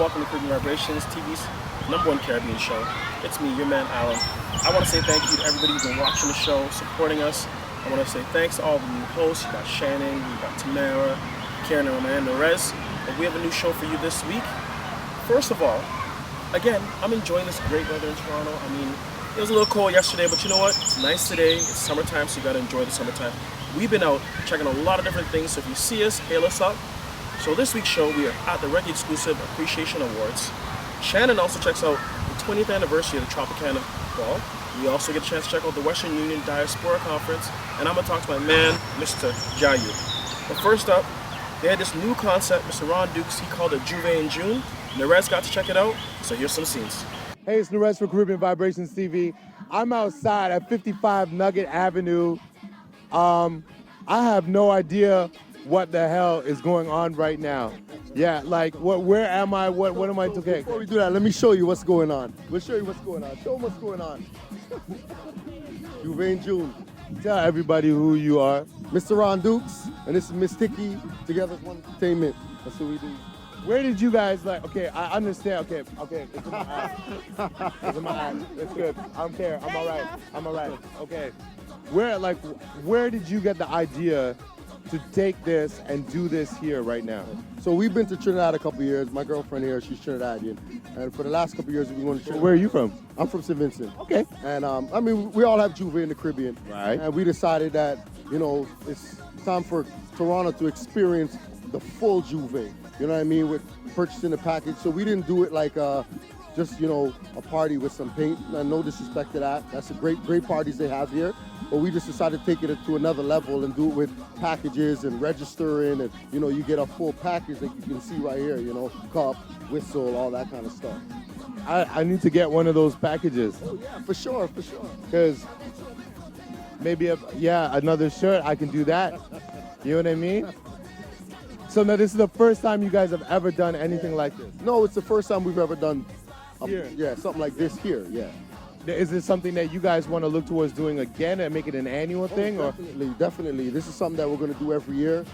welcome to Caribbean Vibrations, TV's #1 Caribbean show. It's me, your man, Alan. I want to say thank you to everybody who's been watching the show, supporting us. I want to say thanks to all the new hosts. You got Shannon, you got Tamara, Karen, and my man, Norrez. But we have a new show for you this week. First of all, again, I'm enjoying this great weather in Toronto. I mean, it was a little cold yesterday, but you know what? It's nice today. It's summertime, so you got to enjoy the summertime. We've been out checking a lot of different things, so if you see us, hail us up. So this week's show, we are at the Reggae Exclusive Appreciation Awards. Shannon also checks out the 20th anniversary of the Tropicana Ball. We also get a chance to check out the Western Union Diaspora Conference, and I'm going to talk to my man, Mr. Jayu. But first up, they had this new concept, Mr. Ron Dukes, he called it Juvé in June. Norrez got to check it out, so here's some scenes. Hey, it's Norrez for Caribbean Vibrations TV. I'm outside at 55 Nugget Avenue. I have no idea what the hell is going on right now. Yeah, like, where am I? What am I doing? Before we do that, let me show you what's going on. We'll show you what's going on. Show them what's going on. Juvé in June. Tell everybody who you are. Mr. Ron Dukes, and this is Miss Ticky, together as one entertainment. That's what we do. Where did you guys, like, okay, I understand, okay, it's in my eye. It's in my eye, it's good, I don't care, I'm all right, okay. Where did you get the idea to take this and do this here right now? So we've been to Trinidad a couple of years. My girlfriend here, she's Trinidadian. And for the last couple of years, we've been going to Trinidad. Where are you from? I'm from St. Vincent. Okay. And I mean, we all have Juvé in the Caribbean. Right. And we decided that, you know, it's time for Toronto to experience the full Juvé. You know what I mean? With purchasing the package. So we didn't do it like just, you know, a party with some paint. No disrespect to that. That's a great parties they have here. But we just decided to take it to another level and do it with packages and registering, and you know, you get a full package that you can see right here, you know, cup, whistle, all that kind of stuff. I need to get one of those packages. Oh yeah, for sure. Because maybe, another shirt, I can do that. You know what I mean? So now this is the first time you guys have ever done anything like this? No, it's the first time we've ever done here. Something like this here, yeah. Is this something that you guys want to look towards doing again and make it an annual thing? Definitely. This is something that we're going to do every year.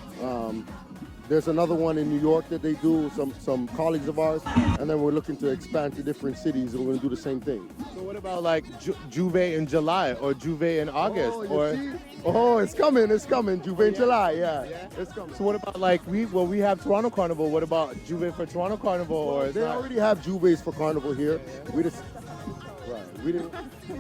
There's another one in New York that they do, some colleagues of ours, and then we're looking to expand to different cities, and we're going to do the same thing. So what about like Juvé in July or Juvé in August? It's coming, Juvé in July, yeah. It's coming. So what about like, we have Toronto Carnival, what about Juvé for Toronto Carnival? They already have Juvés for Carnival here. We don't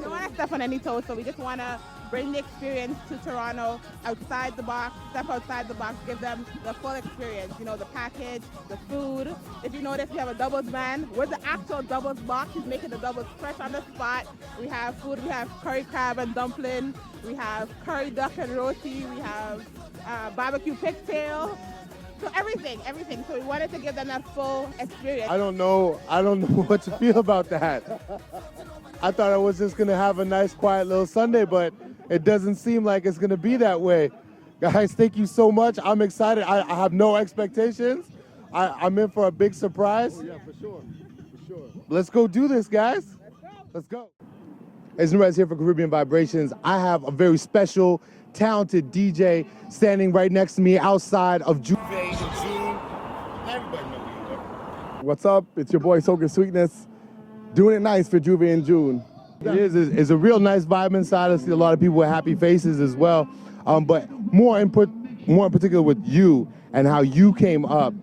want to step on any toes, so we just want to bring the experience to Toronto, outside the box, step outside the box, give them the full experience, you know, the package, the food. If you notice, we have a doubles man. We're the actual doubles box. He's making the doubles fresh on the spot. We have food, we have curry crab and dumpling, we have curry duck and roti, we have barbecue pigtail. So everything. So we wanted to give them that full experience. I don't know what to feel about that. I thought I was just gonna have a nice, quiet little Sunday, but it doesn't seem like it's gonna be that way. Guys, thank you so much. I'm excited. I have no expectations. I'm in for a big surprise. Oh, yeah, for sure. Let's go do this, guys. Let's go. It's Norrez here for Caribbean Vibrations. I have a very special, talented DJ standing right next to me outside of Juvé in June. Everybody know who you are. What's up? It's your boy Soca Sweetness. Doing it nice for Juvé in June. It's a real nice vibe inside. I see a lot of people with happy faces as well. But more in particular with you and how you came up.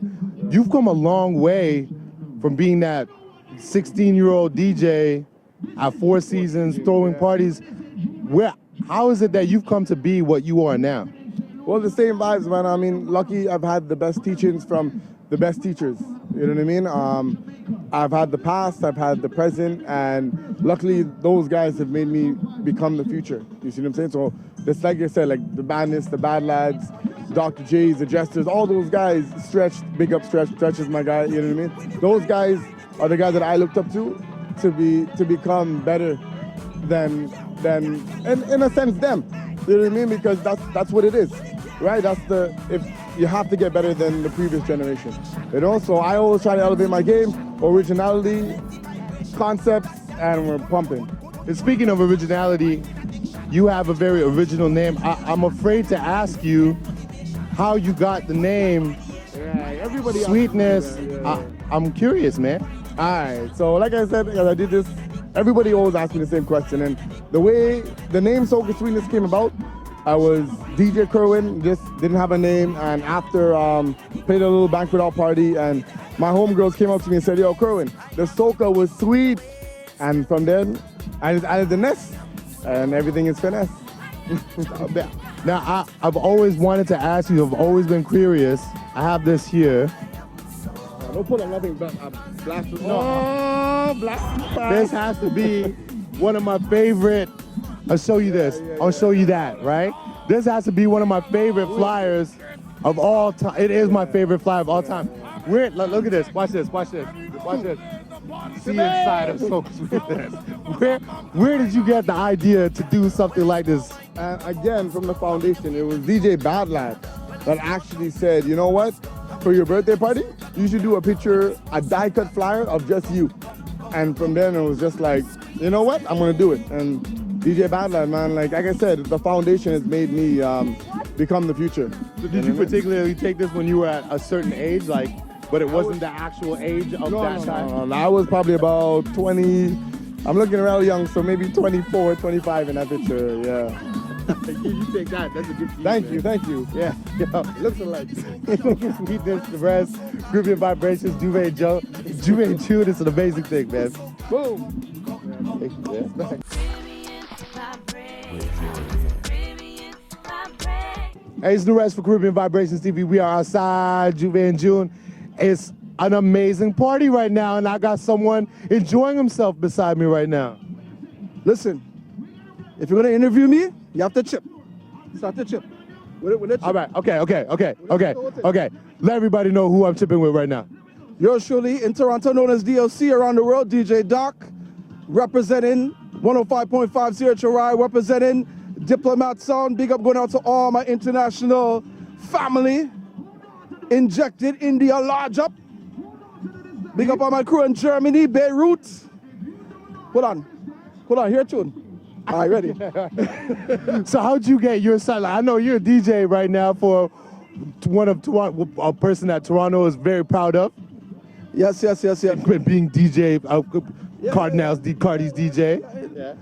You've come a long way from being that 16-year-old DJ at Four Seasons, throwing parties. How is it that you've come to be what you are now? Well, the same vibes, man. I mean, lucky I've had the best teachings from the best teachers. You know what I mean? I've had the past, I've had the present, and luckily those guys have made me become the future. You see what I'm saying? So it's like I said, like the Bandits, the Bad Lads, Dr. J's, the Jesters, all those guys, Stretch, big up Stretch is my guy, you know what I mean? Those guys are the guys that I looked up to become better than in a sense them. You know what I mean? Because that's what it is. Right? If you have to get better than the previous generation. And also, I always try to elevate my game, originality, concepts, and we're pumping. And speaking of originality, you have a very original name. I'm afraid to ask you how you got the name Sweetness. I'm curious, man. All right, so like I said, as I did this, everybody always asks me the same question, and the way the name Soca Sweetness came about, I was DJ Kerwin, just didn't have a name, and after played a little banquet hall party, and my homegirls came up to me and said, yo, Kerwin, the Soca was sweet, and from then, I just added the ness, and everything is finesse. Now, I've always wanted to ask you, I've always been curious. I have this here. Don't put on nothing but blast. No. This has to be one of my favorite. I'll show you this. I'll show you that, right? This has to be one of my favorite flyers of all time. It is my favorite flyer of all time. Look at this. Watch this. Watch this. Watch this. See inside of Soca Sweetness. Where did you get the idea to do something like this? Again, from the foundation, it was DJ Badlad that actually said, you know what? For your birthday party, you should do a die-cut flyer of just you. And from then, it was just like, you know what? I'm gonna do it. And DJ Badland, man, like I said, the foundation has made me become the future. So did you particularly take this when you were at a certain age, but it wasn't the actual age of that time? No, I was probably about 20. I'm looking around young, so maybe 24, 25 in that picture, yeah. You take that. That's a good piece. Thank you. Yeah. Yo, Looks alike. Sweetness, the rest, Groovy Vibrations, Juvé and Joe, Juvé and Chew. This is an amazing thing, man. Boom. Yeah. Hey, it's Norrez for Caribbean Vibrations TV. We are outside, Juvé and June. It's an amazing party right now, and I got someone enjoying himself beside me right now. Listen, if you're gonna interview me, you have to chip. Start the chip. With a chip. All right, okay. Let everybody know who I'm chipping with right now. Yours truly in Toronto, known as DLC, around the world, DJ Doc, representing 105.5 CHRI, representing Diplomat Sound. Big up going out to all my international family. Injected India, large up. Big up on my crew in Germany, Beirut. Hold on, hear a tune. All right, ready. So how'd you get your side? I know you're a DJ right now for a person that Toronto is very proud of. Yes. Being DJ, Cardi's DJ. Yeah.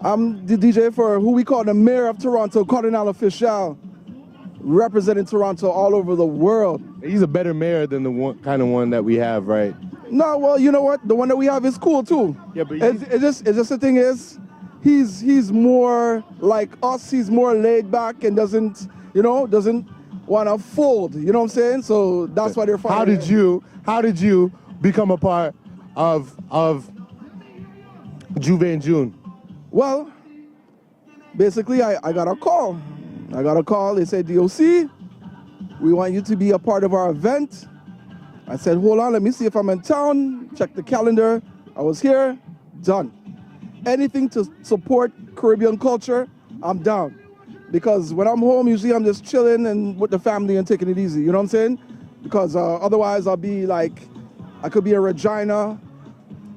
I'm the DJ for who we call the Mayor of Toronto, Cardinal Official, representing Toronto all over the world. He's a better mayor than the kind of one that we have, right? No, well, you know what? The one that we have is cool too. Yeah, but it's just the thing is, he's more like us. He's more laid back and doesn't want to fold. You know what I'm saying? So that's why they're fighting. How did you become a part of Juvé and June? Well, basically, I got a call. They said, DOC, we want you to be a part of our event. I said, hold on, let me see if I'm in town. Check the calendar. I was here, done. Anything to support Caribbean culture, I'm down. Because when I'm home, usually I'm just chilling and with the family and taking it easy. You know what I'm saying? Because otherwise I'll be like, I could be in Regina,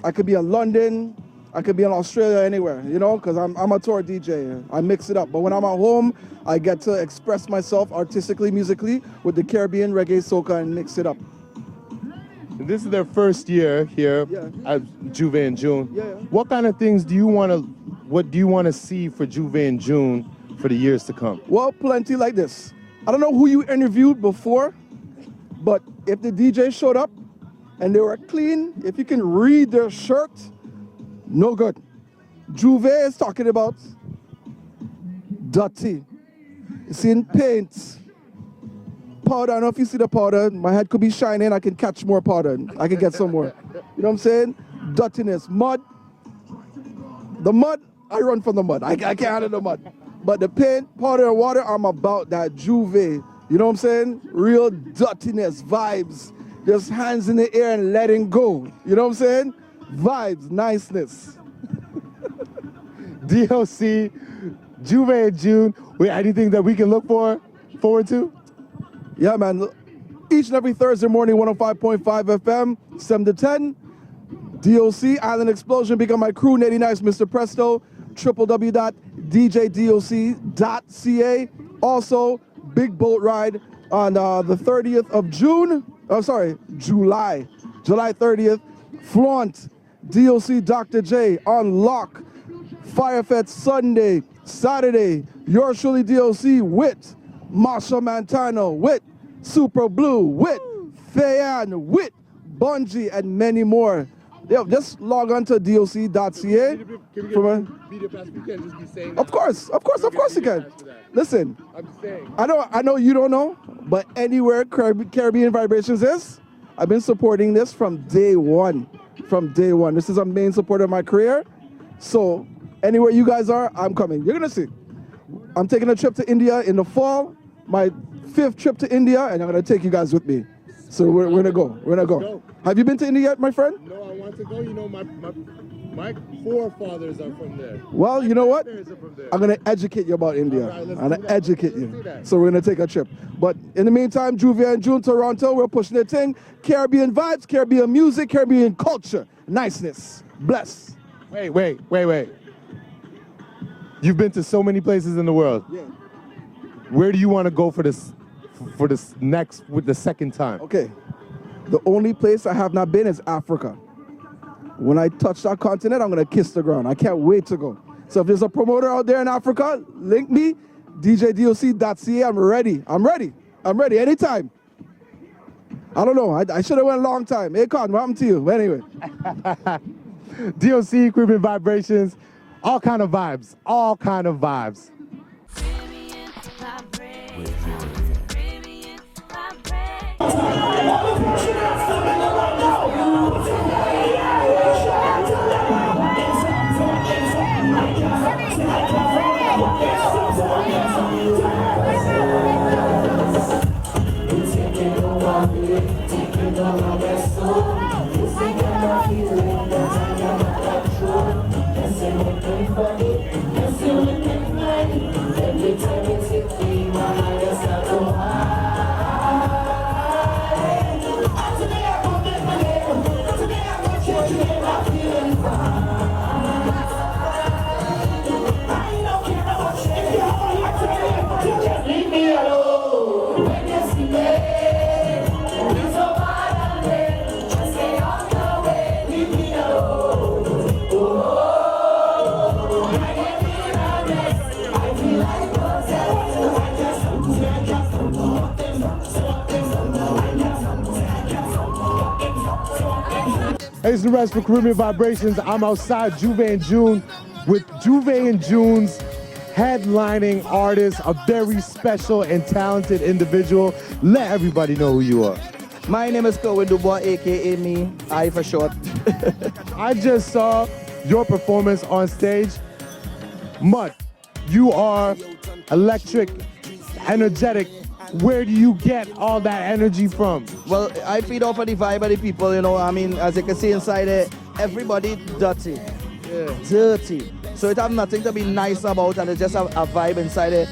I could be in London, I could be in Australia, anywhere, because I'm a tour DJ. I mix it up. But when I'm at home, I get to express myself artistically, musically, with the Caribbean reggae, soca, and mix it up. This is their first year here at Juvé and June. Yeah. What kind of things do you want to see for Juvé and June for the years to come? Well, plenty like this. I don't know who you interviewed before, but if the DJ showed up and they were clean, if you can read their shirt, no good. Juvé is talking about dirty. You see paint, powder. I don't know if you see the powder. My head could be shining. I can catch more powder. I can get some more. You know what I'm saying? Dirtiness, mud. The mud, I run from the mud. I can't handle the mud. But the paint, powder, and water, I'm about that Juvé. You know what I'm saying? Real dirtiness, vibes. Just hands in the air and letting go. You know what I'm saying? Vibes, niceness. DOC, Juvé and June. Anything that we can look forward to? Yeah, man. Each and every Thursday morning, 105.5 FM, 7 to 10. DOC, Island Explosion. Big up my crew, Natty Nice, Mr. Presto. www.djdoc.ca. Also, big boat ride on the 30th of July. July 30th, Flaunt, DOC Dr. J, Unlock, Firefest Sunday, Saturday, yours truly DOC with Marshall Montano, with Super Blue, with Fayan, with Bungie, and many more. Yeah, just log on to doc.ca. Of course you can. Listen, I know you don't know, but anywhere Caribbean Vibrations is, I've been supporting this from day one. This is a main supporter of my career. So anywhere you guys are, I'm coming. You're gonna see. I'm taking a trip to India in the fall, my 5th trip to India, and I'm gonna take you guys with me. So we're gonna go. Have you been to India yet, my friend? No, I want to go. You know, my forefathers are from there. Well, you know what? From there. I'm gonna educate you about India. Right, I'm gonna educate you. So we're gonna take a trip. But in the meantime, Jouvert and June, Toronto, we're pushing the thing. Caribbean vibes, Caribbean music, Caribbean culture, niceness. Bless. Wait. You've been to so many places in the world. Yeah. Where do you want to go for this next, with the second time? Okay. The only place I have not been is Africa. When I touch that continent, I'm gonna kiss the ground. I can't wait to go. So if there's a promoter out there in Africa, link me, djdoc.ca. I'm ready anytime. I don't know. I should have went a long time. Hey, Con, what happened to you? But anyway. DOC, Caribbean Vibrations, all kind of vibes. Hey, it's Norrez for Caribbean Vibrations. I'm outside Juvé and June with Juvé and June's headlining artist, a very special and talented individual. Let everybody know who you are. My name is Kerwin Dubois, aka me, I for short. I just saw your performance on stage. Mutt, you are electric, energetic. Where do you get all that energy from? Well, I feed off of the vibe of the people, you know. I mean, as you can see inside it, everybody dirty. Yeah. Dirty. So it have nothing to be nice about, and it's just a vibe inside it.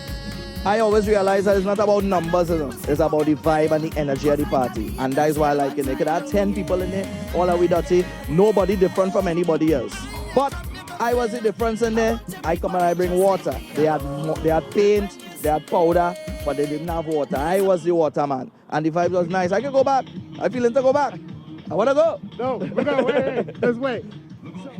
I always realize that it's not about numbers, you know. It's about the vibe and the energy of the party. And that is why I like it. They could have 10 people in there, all are we dirty. Nobody different from anybody else. But I was the difference in there. I come and I bring water. They had paint, they had powder, but they didn't have water. I was the water man. And the vibe was nice. I can go back. I feeling to go back. I want to go. No, wait. Let's wait.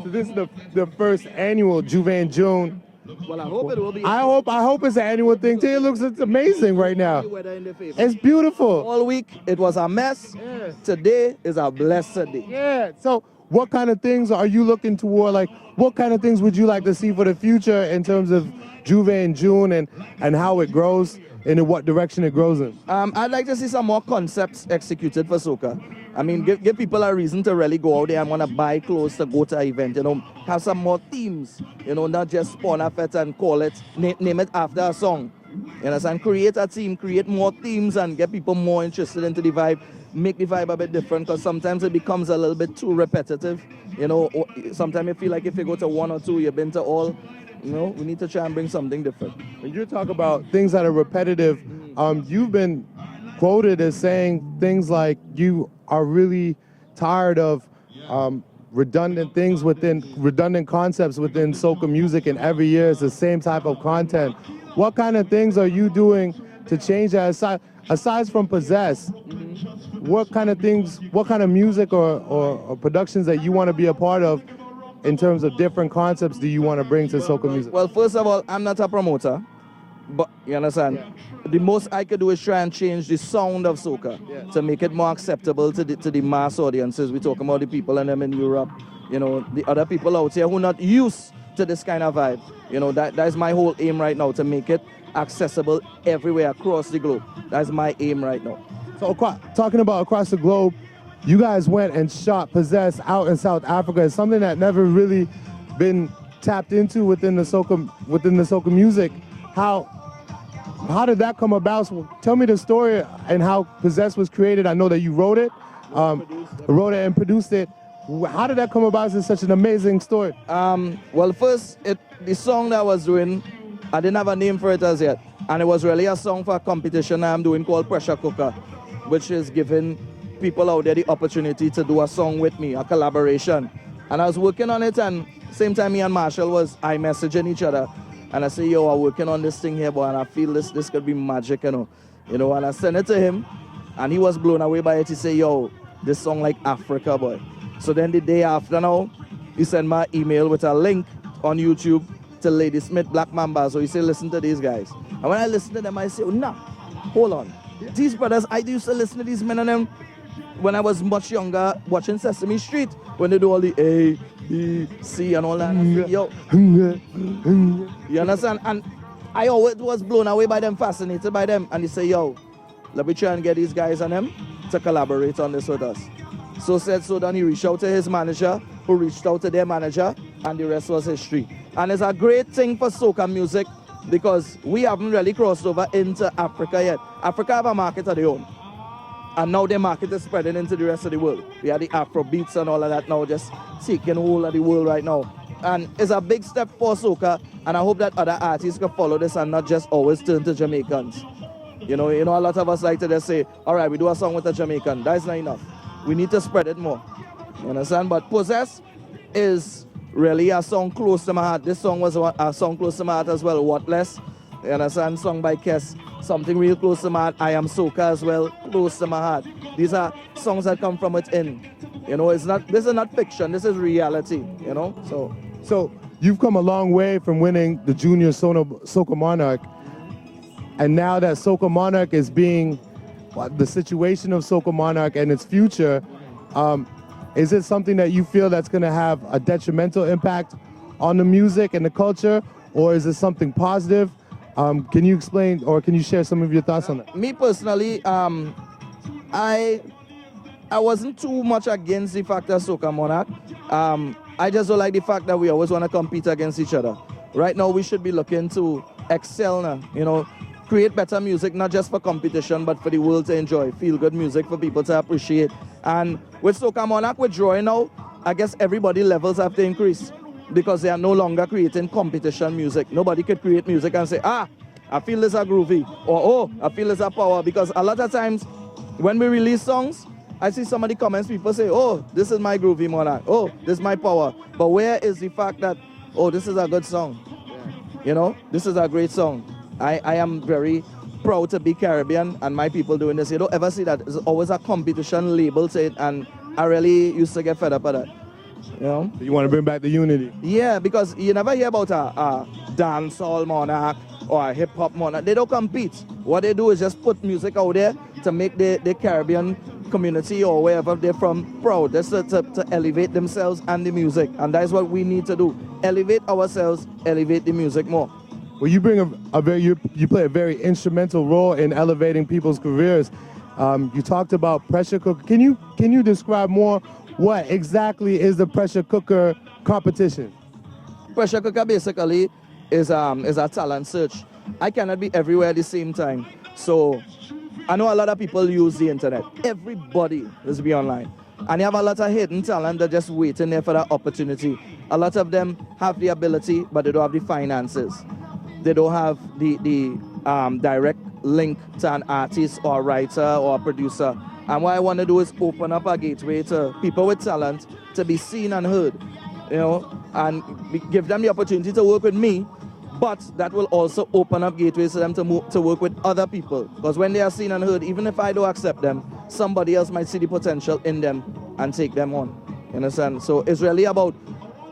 So this is the first annual Juvé and June. Well, I hope it will be. I hope it's an annual thing too. It's amazing right now. It's beautiful. All week it was a mess. Yeah. Today is a blessed day. Yeah. So what kind of things are you looking toward? Like, what kind of things would you like to see for the future in terms of Juvé and June and how it grows and in what direction it grows in? I'd like to see some more concepts executed for soca. I mean, give people a reason to really go out there and want to buy clothes to go to an event, you know. Have some more themes, you know, not just spawn a fete and call it, name it after a song. You understand? Create a theme, create more themes and get people more interested into the vibe. Make the vibe a bit different, because sometimes it becomes a little bit too repetitive. You know, sometimes you feel like if you go to one or two, you've been to all. You know, we need to try and bring something different. When you talk about things that are repetitive, you've been quoted as saying things like you are really tired of redundant concepts within soca music, and every year it's the same type of content. What kind of things are you doing to change that aside from Possess? what kind of things, what kind of music or productions that you want to be a part of in terms of different concepts do you want to bring to soca music? Well, first of all, I'm not a promoter, but you understand? Yeah. The most I could do is try and change the sound of soca to make it more acceptable to the mass audiences. We're talking about the people and them in Europe, you know, the other people out here who are not used to this kind of vibe. You know, that is my whole aim right now, to make it accessible everywhere across the globe. That's my aim right now. So talking about across the globe, you guys went and shot Possess out in South Africa. It's something that never really been tapped into within the soca music. How did that come about? So tell me the story and how Possess was created. I know that you wrote it, wrote it and produced it. How did that come about? It's such an amazing story. Well, first, the song that I was doing, I didn't have a name for it as yet. And it was really a song for a competition I'm doing called Pressure Cooker, which is giving people out there the opportunity to do a song with me, a collaboration. And I was working on it, and same time me and Marshall was messaging each other. And I say, yo, I'm working on this thing here, boy, and I feel this could be magic, you know. And I sent it to him, and he was blown away by it. He said, yo, this song like Africa, boy. So then the day after now, he sent me an email with a link on YouTube to Lady Smith Black Mamba. So he said, listen to these guys. And when I listen to them, I say, oh, nah, hold on. These brothers, I used to listen to these men and them when I was much younger, watching Sesame Street, when they do all the A, B, C and all that. And I say, yo, you understand? And I always was blown away by them, fascinated by them. And he say, yo, let me try and get these guys and them to collaborate on this with us. So said so done, he reached out to his manager, who reached out to their manager, and the rest was history. And it's a great thing for soca music because we haven't really crossed over into Africa yet. Africa have a market of their own. And now their market is spreading into the rest of the world. We have the Afro beats and all of that now just taking hold of the world right now. And it's a big step for soca, and I hope that other artists can follow this and not just always turn to Jamaicans. You know, a lot of us like to just say, all right, we do a song with a Jamaican. That's not enough. We need to spread it more. You understand? But Possess is really a song close to my heart. This song was a song close to my heart as well, What Less. You understand? Song by Kes. Something real close to my heart. I Am Soca as well, close to my heart. These are songs that come from within. You know, this is not fiction, this is reality, you know? So you've come a long way from winning the Junior Soca Monarch. And now that Soca Monarch is being the situation of Soca Monarch and its future, is it something that you feel that's going to have a detrimental impact on the music and the culture, or is it something positive? Can you explain, or can you share some of your thoughts on that? Me personally, I wasn't too much against the fact that Soca Monarch. I just don't like the fact that we always want to compete against each other. Right now, we should be looking to excel now, you know, create better music, not just for competition, but for the world to enjoy. Feel good music for people to appreciate. And with Soca Monarch, we're drawing now, I guess everybody levels have to increase because they are no longer creating competition music. Nobody could create music and say, I feel this a groovy, or oh, I feel this a power. Because a lot of times when we release songs, I see some of the comments, people say, oh, this is my groovy Monarch. Oh, this is my power. But where is the fact that, oh, this is a good song? Yeah. You know, this is a great song. I am very proud to be Caribbean and my people doing this. You don't ever see that. There's always a competition label to it, and I really used to get fed up with that. You know? You want to bring back the unity? Yeah, because you never hear about a dancehall Monarch or a hip-hop Monarch. They don't compete. What they do is just put music out there to make the Caribbean community or wherever they're from proud. That's to elevate themselves and the music. And that's what we need to do. Elevate ourselves, elevate the music more. Well, you bring you play a very instrumental role in elevating people's careers. You talked about pressure cooker. Can you describe more what exactly is the pressure cooker competition? Pressure cooker basically is a talent search. I cannot be everywhere at the same time. So I know a lot of people use the internet. Everybody is be online. And you have a lot of hidden talent that just waiting there for that opportunity. A lot of them have the ability, but they don't have the finances. They don't have the direct link to an artist or a writer or a producer. And what I want to do is open up a gateway to people with talent to be seen and heard, you know, and give them the opportunity to work with me, But that will also open up gateways for them to move to work with other people. Because when they are seen and heard, even if I don't accept them, somebody else might see the potential in them and take them on. You understand? So it's really about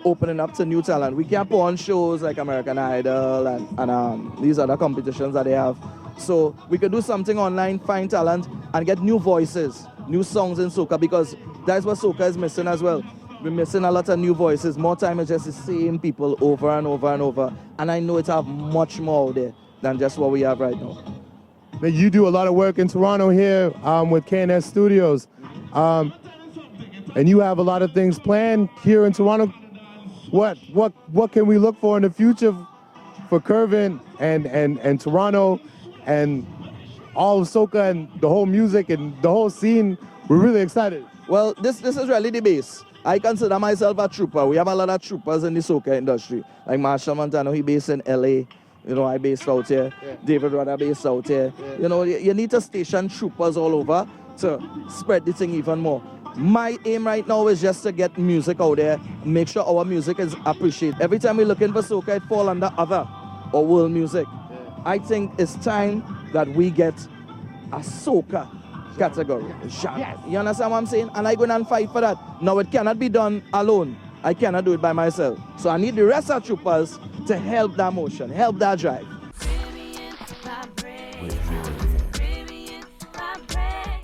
opening up to new talent. We can't put on shows like American Idol and these other competitions that they have. So we could do something online, find talent, and get new voices, new songs in soca, because that's what soca is missing as well. We're missing a lot of new voices. More time is just the same people over and over and over. And I know it's have much more out there than just what we have right now. Now, you do a lot of work in Toronto here with KNS Studios. And you have a lot of things planned here in Toronto. What can we look for in the future for Curvin and Toronto and all of soca and the whole music and the whole scene? We're really excited. Well, this is really the base. I consider myself a trooper. We have a lot of troopers in the soca industry. Like Marshall Montano, he based in LA. You know, I based out here. Yeah. David Rudder based out here. Yeah. You know, you need to station troopers all over to spread the thing even more. My aim right now is just to get music out there, make sure our music is appreciated. Every time we're looking for soca, it falls under other or world music. Yeah. I think it's time that we get a soca category. Yes. You understand what I'm saying? And I go and fight for that. Now it cannot be done alone. I cannot do it by myself. So I need the rest of troopers to help that motion, help that drive.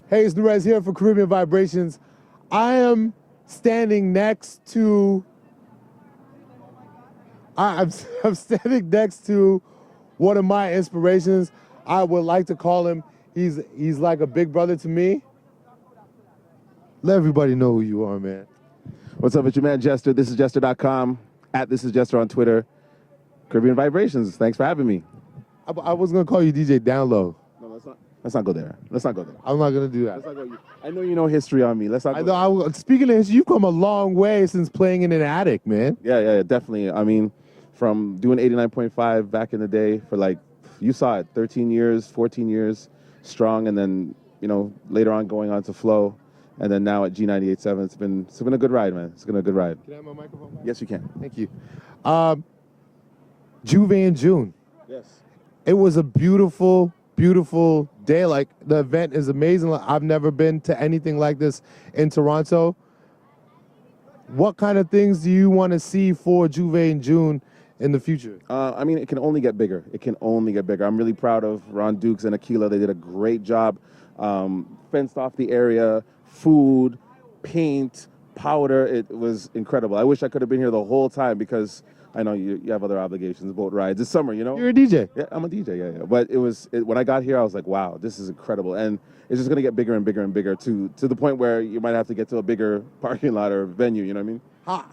Hey, it's Norrez here for Caribbean Vibrations. I am standing next to I'm standing next to one of my inspirations. I would like to call him, he's like a big brother to me. Let everybody know who you are, man. What's up, it's your man Jester. This is Jester.com. This is Jester on Twitter. Caribbean Vibrations. Thanks for having me. I was gonna call you DJ Download. No, let's not go there. Let's not go there. I'm not gonna do that. I know you know history on me. Let's not go there. Speaking of history, you've come a long way since playing in an attic, man. Yeah, definitely. I mean, from doing 89.5 back in the day for like, you saw it, 13 years, 14 years strong, and then, you know, later on going on to Flow, and then now at G98.7. It's been a good ride, man. It's been a good ride. Can I have my microphone back? Yes, you can. Thank you. Juvé in June. Yes. It was a beautiful, beautiful day. Like, the event is amazing. Like, I've never been to anything like this in Toronto. What kind of things do you want to see for Juvé in June in the future? I mean, it can only get bigger. It can only get bigger. I'm really proud of Ron Dukes and Aquila. They did a great job. Fenced off the area, food, paint, powder. It was incredible. I wish I could have been here the whole time because I know you have other obligations, boat rides. It's summer, you know? You're a DJ. Yeah, I'm a DJ, yeah. But when I got here, I was like, wow, this is incredible. And it's just going to get bigger and bigger and bigger to the point where you might have to get to a bigger parking lot or venue, you know what I mean?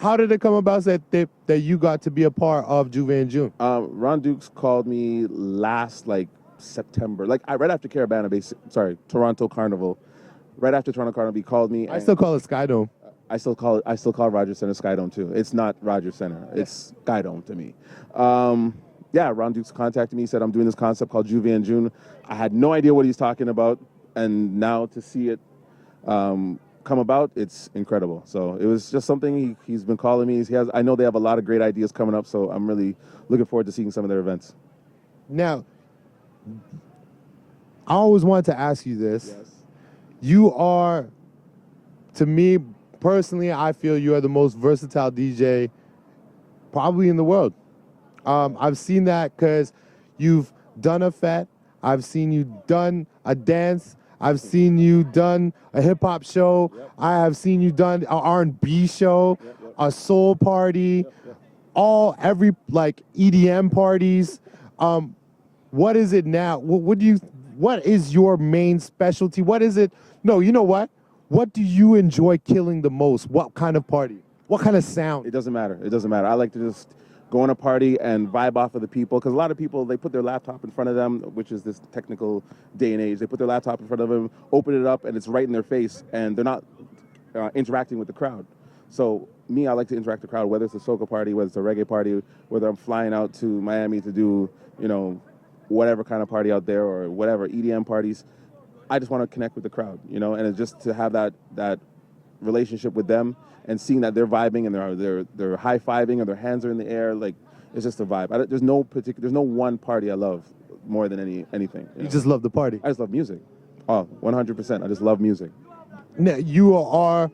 How did it come about that you got to be a part of Juvé in June? Ron Dukes called me last, September. Right after Toronto Carnival. Right after Toronto Carnival, he called me. I still call it Skydome. I still call Rogers Center Skydome too. It's not Rogers Center. It's Skydome to me. Ron Dukes contacted me, said I'm doing this concept called Juvé in June. I had no idea what he's talking about, and now to see it come about, it's incredible. So it was just something he's been calling me. I know they have a lot of great ideas coming up, so I'm really looking forward to seeing some of their events. Now, I always wanted to ask you this. Yes. You are, to me personally, I feel you are the most versatile DJ probably in the world. I've seen that because you've done a fete. I've seen you done a dance. I've seen you done a hip-hop show. Yep. I have seen you done an R&B show, a soul party, every EDM parties. What is it now? What is your main specialty? What is it? No, you know what? What do you enjoy killing the most? What kind of party? What kind of sound? It doesn't matter. I like to just go on a party and vibe off of the people, because a lot of people, they put their laptop in front of them, which is this technical day and age. They put their laptop in front of them, open it up, and it's right in their face, and they're not interacting with the crowd. So me, I like to interact with the crowd, whether it's a soca party, whether it's a reggae party, whether I'm flying out to Miami to do, whatever kind of party out there, or whatever, EDM parties. I just want to connect with the crowd, and it's just to have that relationship with them, and seeing that they're vibing and they're high-fiving and their hands are in the air, it's just a vibe. There's no one party I love more than anything. You just love the party. I just love music. Oh, 100%. I just love music. Now, you are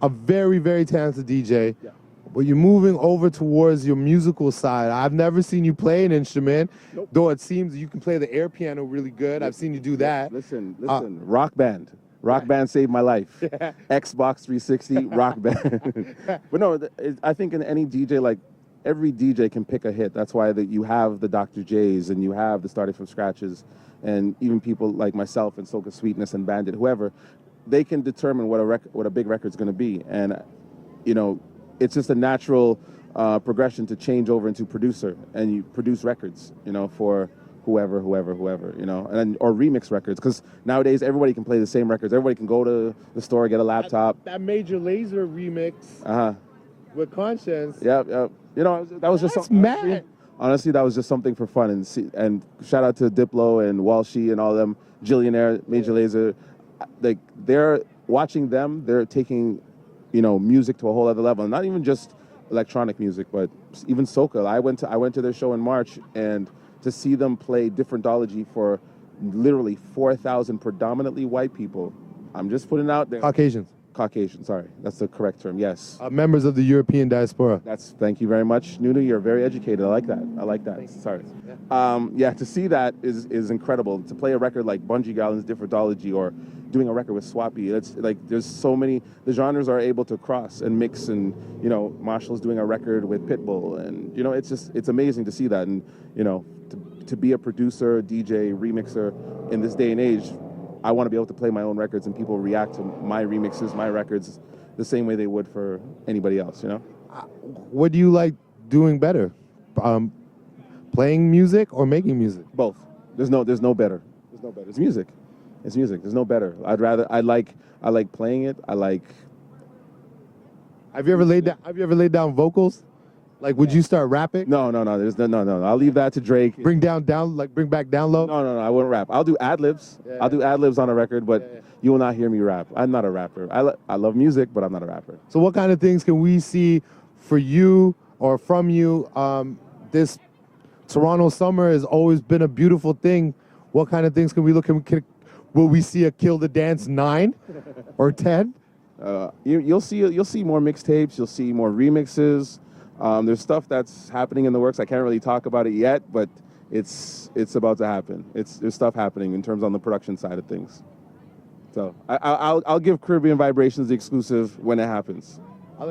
a very, very talented DJ. Yeah. But you're moving over towards your musical side. I've never seen you play an instrument, though it seems you can play the air piano really good. I've seen you do that. Listen, rock band. Rock band saved my life. Xbox 360, rock band. But no, I think in any DJ, like, every DJ can pick a hit. That's why you have the Dr. J's and you have the Starting From Scratches, and even people like myself and Soca Sweetness and Bandit, whoever, they can determine what a big record's going to be. And, you know, it's just a natural progression to change over into producer, and you produce records, you know, for whoever, you know, or remix records, because nowadays everybody can play the same records. Everybody can go to the store, get a laptop. That Major Lazer remix with Conscience. Yep. You know, that was just something. Mad. Honestly, that was just something for fun, and shout out to Diplo and Walshy and all them, Jillionaire, Major Lazer. Like, they're watching them, they're taking, you know, music to a whole other level. And not even just electronic music, but even soca. I went to their show in March, and to see them play Differentology for literally 4,000 predominantly white people. I'm just putting it out there. Caucasian, sorry. That's the correct term, yes. Members of the European diaspora. Thank you very much, Nunu. You're very educated. I like that. Sorry. Yeah, to see that is incredible. To play a record like Bungie Garland's Differentology, or doing a record with Swappy, it's like there's so many, the genres are able to cross and mix, and, you know, Marshall's doing a record with Pitbull, and, you know, it's amazing to see that. And, you know, to be a producer, DJ, remixer in this day and age, I want to be able to play my own records and people react to my remixes, my records, the same way they would for anybody else, you know? What do you like doing better? Playing music or making music? Both. There's no better. There's no better. It's music. There's no better. I like playing it. Have you ever laid down vocals? Like, would you start rapping? No. There's no. I'll leave that to Drake. Bring back down low? No. I wouldn't rap. I'll do ad-libs. Yeah. I'll do ad-libs on a record, but you will not hear me rap. I'm not a rapper. I love music, but I'm not a rapper. So what kind of things can we see for you or from you? This Toronto summer has always been a beautiful thing. What kind of things can we look at? Will we see a Kill the Dance 9 or 10? You'll see more mixtapes. You'll see more remixes. There's stuff that's happening in the works. I can't really talk about it yet, but it's about to happen. There's stuff happening in terms on the production side of things. So I'll give Caribbean Vibrations the exclusive when it happens.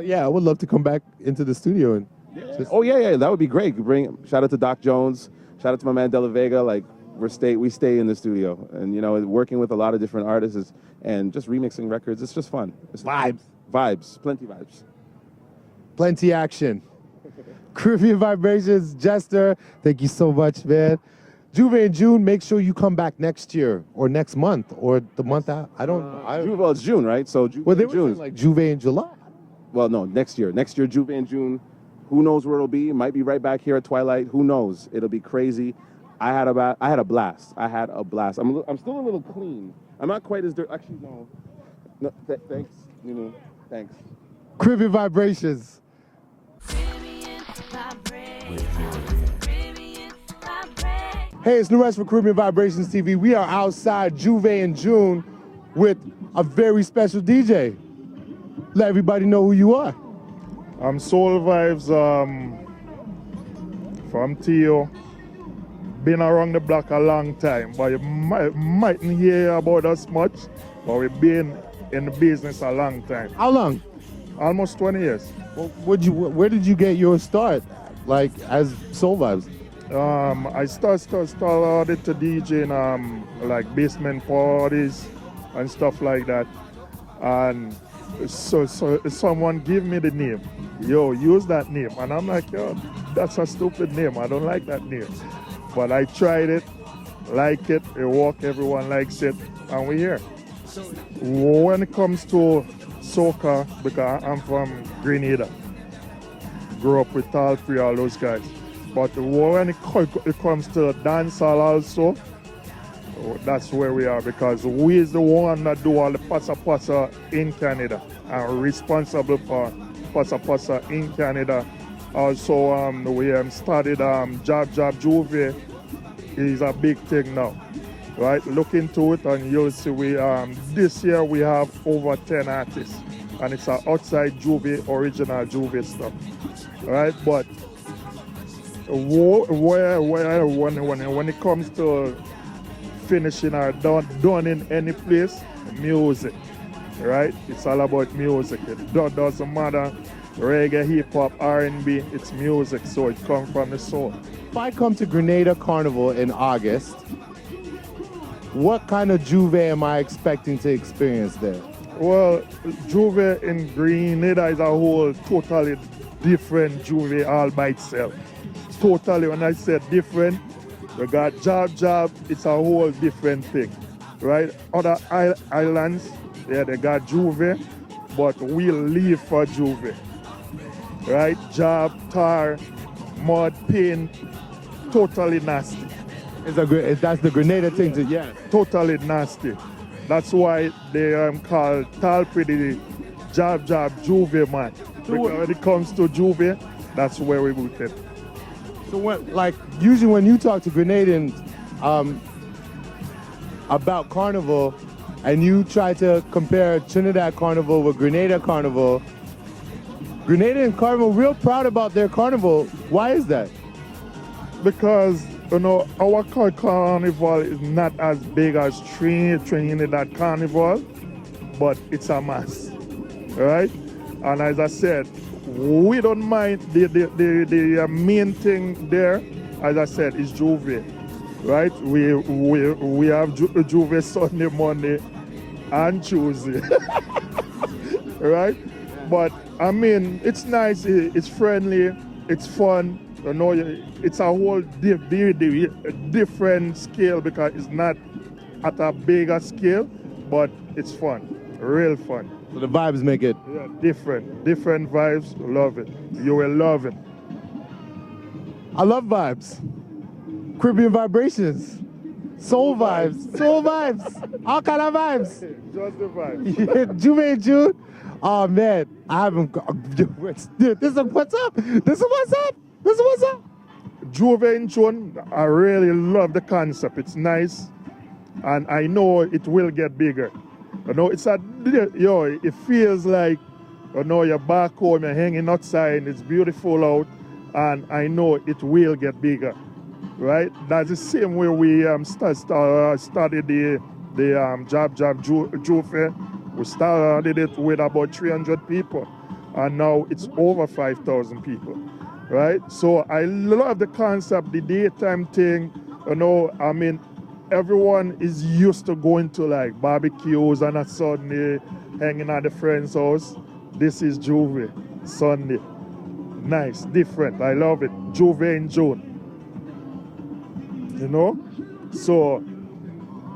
Yeah, I would love to come back into the studio and. Yeah, that would be great. Shout out to Doc Jones. Shout out to my man Della Vega. Like, we stay in the studio, and, you know, working with a lot of different artists and just remixing records. It's just fun. It's vibes, plenty vibes, plenty action. Caribbean Vibrations, Jester. Thank you so much, man. Juvé in June. Make sure you come back next year or next month or the month out. Well, it's June, right? So Juvé they in June. Were like Juvé in July. Well, no, next year. Next year, Juvé in June. Who knows where it'll be? It might be right back here at Twilight. Who knows? It'll be crazy. I had a blast. I'm still a little clean. I'm not quite as dirty. Actually, no. Thanks. You know, thanks. Caribbean Vibrations. Hey, it's Norrez for Caribbean Vibrations TV. We are outside Juvé in June with a very special DJ. Let everybody know who you are. I'm Soul Vibes from Tio. Been around the block a long time, but you mightn't hear about us much, but we've been in the business a long time. How long? Almost 20 years. Well, where did you get your start, like, as Soul Vibes? I started to DJ in like basement parties and stuff like that. And so someone give me the name. Yo, use that name. And I'm like, yo, that's a stupid name. I don't like that name. But I tried it, like it work, everyone likes it, and we're here. When it comes to soca, because I'm from Grenada, grew up with all those guys. But when it comes to dancehall also, that's where we are, because we is the one that do all the passa in Canada, and responsible for passa in Canada Also, we started Jab Juvé is a big thing now, right? Look into it and you'll see we this year we have over 10 artists, and it's outside Juvé, original Juvé stuff, right? But when it comes to finishing or done in any place, music, right? It's all about music. It doesn't matter reggae, hip hop, R&B. It's music, so it comes from the soul. If I come to Grenada Carnival in August, what kind of Juvé am I expecting to experience there? Well, Juvé in Grenada is a whole totally different Juvé all by itself. Totally, when I said different, we got Jab, it's a whole different thing, right? Other islands, yeah, they got Juvé, but we live for Juvé, right? Jab, tar, mud, paint, totally nasty. That's the Grenada thing to, yeah. Totally nasty. That's why they called Talpi the Jab Juvé man. Because when it comes to Juvé, that's where we put it. So usually when you talk to Grenadans about Carnival, and you try to compare Trinidad Carnival with Grenada Carnival, Grenadian Carnival real proud about their carnival. Why is that? Because our carnival is not as big as Trinidad Carnival, but it's a mass, right? And as I said, we don't mind the main thing there. As I said, is Juvé, right? We have Juvé Sunday, Monday, and Tuesday, right? But I mean, it's nice, it's friendly, it's fun. It's a whole different scale because it's not at a bigger scale, but it's fun, real fun. So the vibes make it. Yeah, different vibes. Love it. You will love it. I love vibes. Caribbean vibrations, soul vibes, all kind of vibes. Just the vibes. Juvé and June. Oh man, I haven't. This is what's up. Juvé in June, I really love the concept. It's nice, and I know it will get bigger. It's it feels like, you're back home, you're hanging outside, it's beautiful out, and I know it will get bigger, right? That's the same way we started the Jab Juvé. We started it with about 300 people, and now it's over 5,000 people, right? So I love the concept, the daytime thing, I mean, everyone is used to going to like barbecues on a Sunday, hanging at a friend's house. This is Juvé, Sunday. Nice, different, I love it. Juvé in June. So,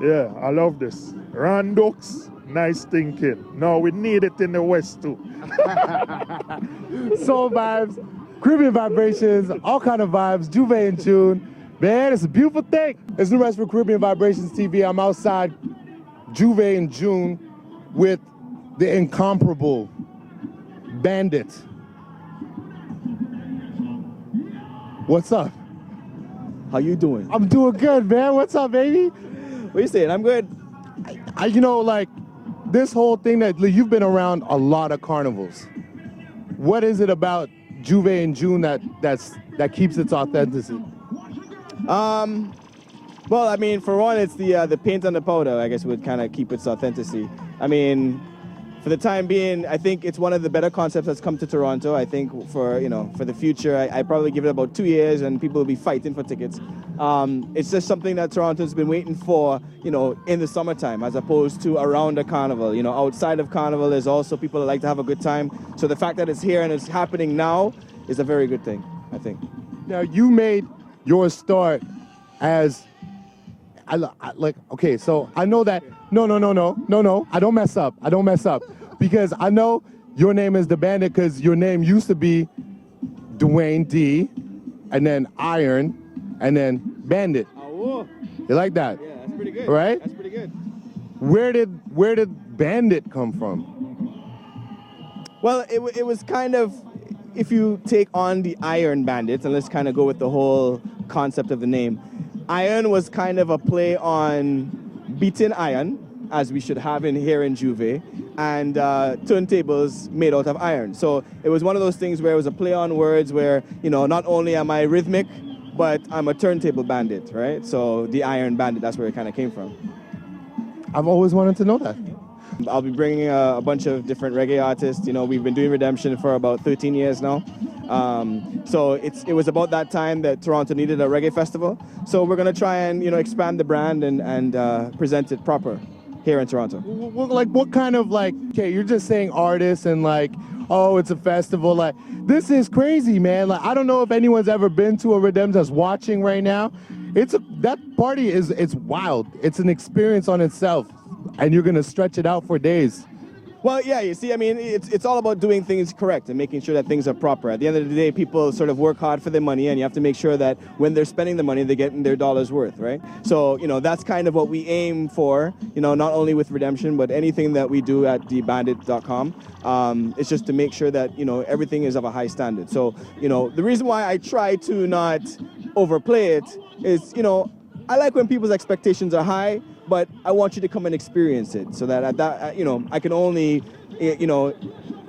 yeah, I love this. Randux, nice thinking. Now we need it in the West too. Soul vibes, Caribbean vibrations, all kind of vibes, Juvé in June. Man, it's a beautiful thing. It's Norrez for Caribbean Vibrations TV. I'm outside Juvé in June with the incomparable Bandit. What's up? How you doing? I'm doing good, man. What's up, baby? What you saying? I'm good. This whole thing that you've been around a lot of carnivals. What is it about Juvé in June that keeps its authenticity? Well, I mean, for one, it's the paint on the powder, I guess, would kind of keep its authenticity. I mean, for the time being, I think it's one of the better concepts that's come to Toronto. I think for the future, I probably give it about 2 years and people will be fighting for tickets. It's just something that Toronto's been waiting for, in the summertime, as opposed to around the carnival. Outside of carnival, there's also people that like to have a good time. So the fact that it's here and it's happening now is a very good thing, I think. Now, you made your start as, okay, so I know that, no, I don't mess up, because I know your name is the Bandit because your name used to be Dwayne D, and then Iron, and then Bandit. Oh, you like that? yeah, that's pretty good. Right? That's pretty good. Where did Bandit come from? Well, it was kind of, if you take on the Iron Bandits, and let's kind of go with the whole concept of the name, Iron was kind of a play on beaten iron, as we should have here in Juvé, and turntables made out of iron. So it was one of those things where it was a play on words where, not only am I rhythmic, but I'm a turntable bandit, right? So the Iron Bandit, that's where it kind of came from. I've always wanted to know that. I'll be bringing a bunch of different reggae artists. We've been doing Redemption for about 13 years now. So it was about that time that Toronto needed a reggae festival. So we're going to try and, expand the brand and present it proper here in Toronto. Like, what kind of, okay, you're just saying artists and oh, it's a festival. This is crazy, man. I don't know if anyone's ever been to a Redemption that's watching right now. That party it's wild. It's an experience on itself, and you're gonna stretch it out for days. Well, yeah, you see, it's all about doing things correct and making sure that things are proper. At the end of the day, people sort of work hard for their money, and you have to make sure that when they're spending the money, they're getting their dollar's worth, right? So, that's kind of what we aim for, not only with Redemption, but anything that we do at thebandit.com. It's just to make sure that, everything is of a high standard. So, the reason why I try to not overplay it is, I like when people's expectations are high, but I want you to come and experience it so that I can only,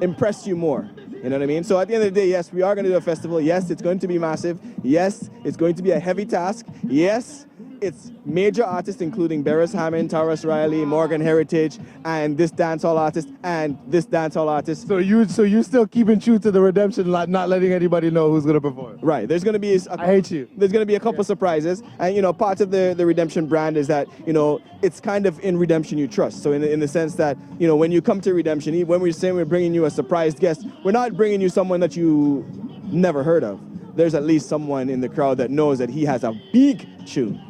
impress you more. You know what I mean? So at the end of the day, yes, we are going to do a festival. Yes, it's going to be massive. Yes, it's going to be a heavy task. Yes, it's major artists, including Beres Hammond, Taurus Riley, Morgan Heritage, and this dancehall artist, and this dancehall artist. So you're still keeping true to the Redemption, not letting anybody know who's going to perform. Right. There's going to be I hate you. There's going to be a couple surprises, and part of the Redemption brand is that it's kind of in Redemption you trust. So in the sense that when you come to Redemption, when we're saying we're bringing you a surprised guest, we're not bringing you someone that you never heard of. There's at least someone in the crowd that knows that he has a big tune.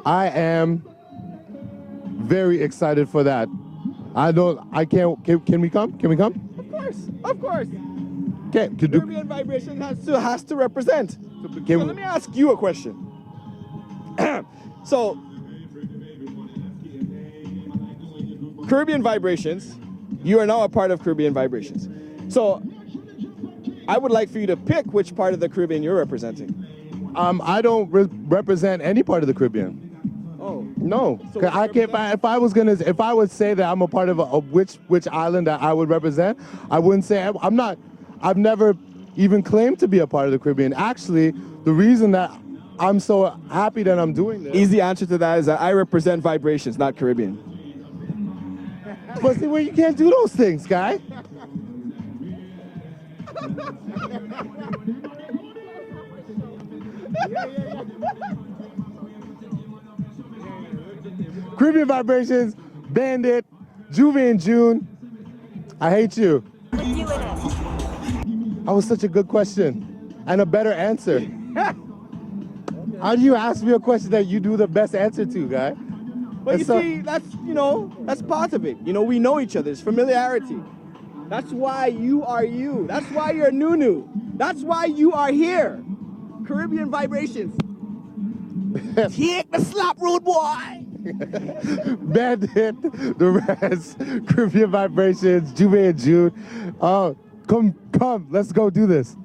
I am very excited for that. Can we come? Can we come? Of course. Okay. Caribbean Vibration has to represent. So let me ask you a question. So, Caribbean Vibrations, you are now a part of Caribbean Vibrations. So, I would like for you to pick which part of the Caribbean you're representing. I don't represent any part of the Caribbean. Oh. No, so I can't. If I would say that I'm a part of which island that I would represent, I wouldn't say I'm not. I've never even claimed to be a part of the Caribbean. Actually, the reason that I'm so happy that I'm doing this. Easy answer to that is that I represent Vibrations, not Caribbean. But see, well, you can't do those things, guy. Caribbean Vibrations, Bandit, Juvé in June. I hate you. That was such a good question and a better answer. How do you ask me a question that you do the best answer to, guy? But see, that's part of it. We know each other. It's familiarity. That's why you are you. That's why you're Nunu. That's why you are here. Caribbean Vibrations. Take the slap, rude boy. Bandit, Norrez, Caribbean Vibrations, Juvé in June. Come, let's go do this.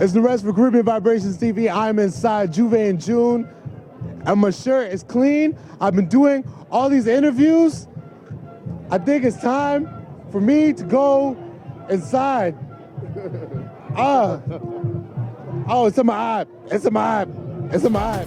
It's Norrez for Caribbean Vibrations TV. I'm inside Juvé in June, and my shirt is clean. I've been doing all these interviews. I think it's time for me to go inside. Oh, it's in my eye. It's in my eye. It's in my eye.